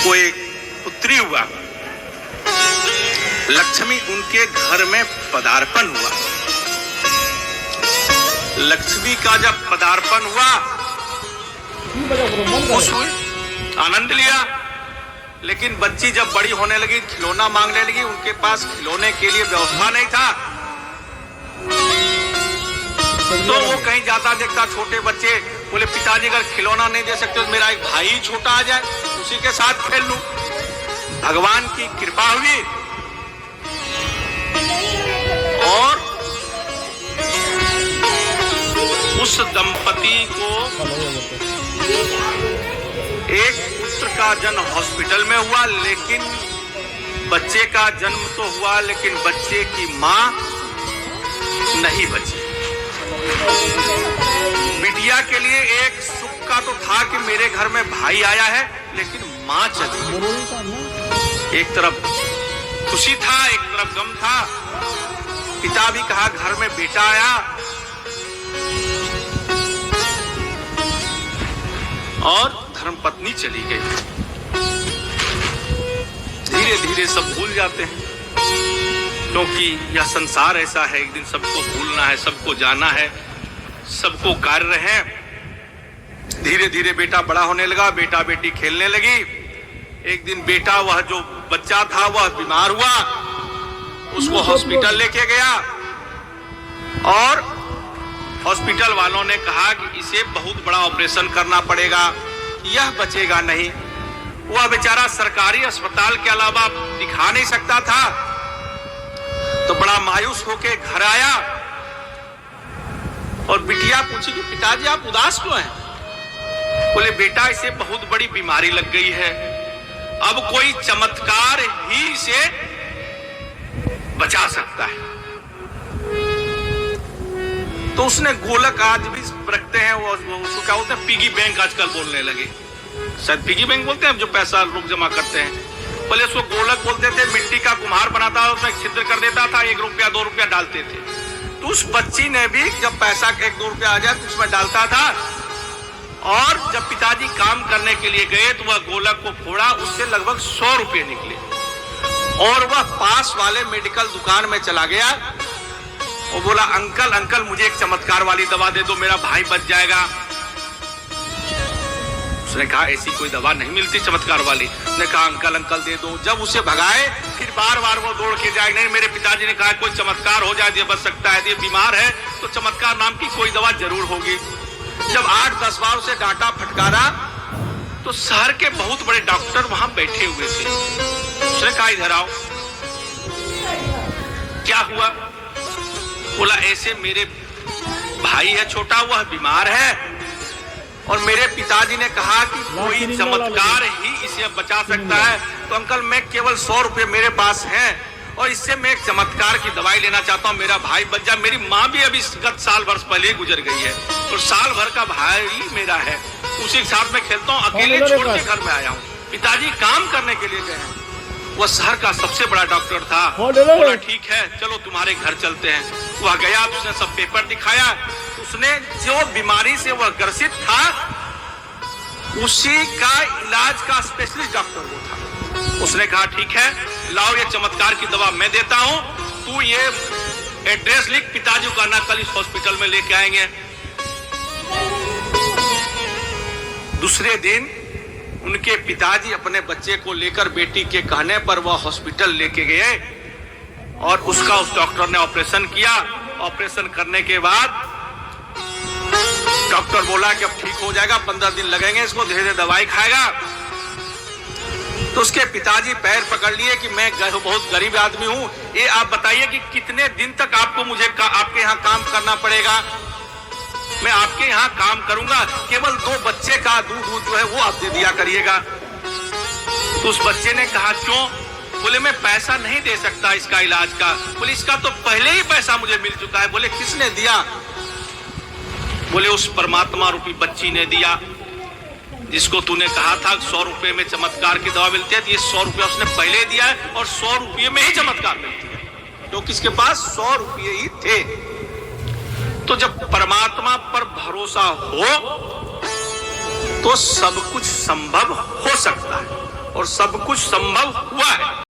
को एक पुत्री हुआ। लक्ष्मी उनके घर में पदार्पण हुआ। लक्ष्मी का जब पदार्पण हुआ, खुश हुई, आनंद लिया। लेकिन बच्ची जब बड़ी होने लगी, खिलौना मांगने लगी, उनके पास खिलौने के लिए व्यवस्था नहीं था। तो वो कहीं जाता देखता छोटे बच्चे, बोले पिताजी अगर खिलौना नहीं दे सकते तो मेरा एक भाई छोटा आ जाए, उसी के साथ खेल लूं। भगवान की कृपा हुई और उस दंपति को एक पुत्र का जन्म हॉस्पिटल में हुआ। लेकिन बच्चे का जन्म तो हुआ, लेकिन बच्चे की मां नहीं बची। बिटिया के लिए एक सुख का तो था कि मेरे घर में भाई आया है, लेकिन मां चली गई। एक तरफ खुशी था, एक तरफ गम था। पिता भी कहा घर में बेटा आया, और धर्मपत्नी चली गई। धीरे धीरे सब भूल जाते हैं, क्योंकि यह संसार ऐसा है, एक दिन सबको भूलना है, सबको जाना है, सबको कार्य है। धीरे धीरे बेटा बड़ा होने लगा, बेटा बेटी खेलने लगी। एक दिन बेटा, वह जो बच्चा था वह बीमार हुआ, उसको हॉस्पिटल लेके गया और हॉस्पिटल वालों ने कहा कि इसे बहुत बड़ा ऑपरेशन करना पड़ेगा, यह बचेगा नहीं। वह बेचारा सरकारी अस्पताल के अलावा दिखा नहीं सकता था। तो बड़ा मायूस होके घर आया और बिटिया पूछी कि पिताजी आप उदास क्यों हैं? बोले बेटा इसे बहुत बड़ी बीमारी लग गई है, अब कोई चमत्कार ही इसे बचा सकता है। तो उसने गोलक आज भी रखते हैं, वो उसको क्या बोलते हैं, पिगी बैंक आजकल बोलने लगे, शायद पिगी बैंक बोलते हैं जो पैसा लोग जमा करते हैं। पहले उसको गोलक बोलते थे। मिट्टी का कुम्हार बनाता था, उसमें छिद्र कर देता था, 1 रुपया 2 रुपया डालते थे। तो उस बच्ची ने भी जब पैसा 1-2 रुपया आ जाए तो उसमें डालता था, और जब पिताजी काम करने के लिए गए तो वह गोलक को फोड़ा, उससे लगभग 100 रुपये निकले। और वह पास वाले मेडिकल दुकान में चला गया और बोला अंकल अंकल मुझे एक चमत्कार वाली दवा दे दो, मेरा भाई बच जाएगा। उसने कहा ऐसी कोई दवा नहीं मिलती चमत्कार वाली। उसने कहा अंकल अंकल दे दो। जब उसे भगाए, फिर बार बार वो दौड़ के जाए, नहीं मेरे पिताजी ने कहा कोई चमत्कार हो जाए, ये बच सकता है, ये बीमार है तो चमत्कार नाम की कोई दवा जरूर होगी। जब 8-10 बार उसे डांटा फटकारा तो शहर के बहुत बड़े डॉक्टर वहां बैठे हुए थे। उसने कहा इधर आओ, क्या हुआ? बोला ऐसे मेरे भाई है छोटा, वह बीमार है और मेरे पिताजी ने कहा कि कोई चमत्कार ही इसे बचा सकता है। तो अंकल मैं केवल 100 रुपये मेरे पास हैं और इससे मैं एक चमत्कार की दवाई लेना चाहता हूँ, मेरा भाई बच जाए। मेरी माँ भी अभी गत साल वर्ष पहले गुजर गई है और साल भर का भाई मेरा है, उसी के साथ मैं खेलता हूँ, अकेले छोड़ के घर में आया हूँ। पिताजी काम करने के लिए गए हैं। वह शहर का सबसे बड़ा डॉक्टर था। बोला ठीक है चलो तुम्हारे घर चलते हैं। वह गया, उसने सब पेपर दिखाया। उसने जो बीमारी से वह ग्रसित था उसी का इलाज का स्पेशलिस्ट डॉक्टर वो था। उसने कहा ठीक है लाओ ये चमत्कार की दवा मैं देता हूं, तू ये एड्रेस लिख, पिताजी का ना कल इस हॉस्पिटल में लेके आएंगे। दूसरे दिन उनके पिताजी अपने बच्चे को लेकर बेटी के कहने पर वह हॉस्पिटल लेके गए और उसका उस डॉक्टर ने ऑपरेशन किया। ऑपरेशन करने के बाद डॉक्टर बोला कि अब ठीक हो जाएगा, 15 दिन लगेंगे इसको, धीरे धीरे दवाई खाएगा। तो उसके पिताजी पैर पकड़ लिए कि मैं बहुत गरीब आदमी हूं, ये आप बताइए कि कितने दिन तक आपको मुझे आपके यहाँ काम करना पड़ेगा? मैं आपके यहाँ काम करूंगा, केवल 2 बच्चे का दूध जो है वो आप दे दिया करिएगा। तो उस बच्चे ने कहा क्यों? बोले मैं पैसा नहीं दे सकता इसका इलाज का। बोले इसका तो पहले ही पैसा मुझे मिल चुका है। बोले किसने दिया? बोले उस परमात्मा रूपी बच्ची ने दिया, जिसको तूने कहा था 100 रुपये में चमत्कार की दवा मिलती है, तो ये 100 रुपया उसने पहले दिया है और 100 रुपये में ही चमत्कार मिलती है, क्योंकि इसके पास 100 रुपये ही थे। तो जब परमात्मा पर भरोसा हो तो सब कुछ संभव हो सकता है। और सब कुछ संभव हुआ है।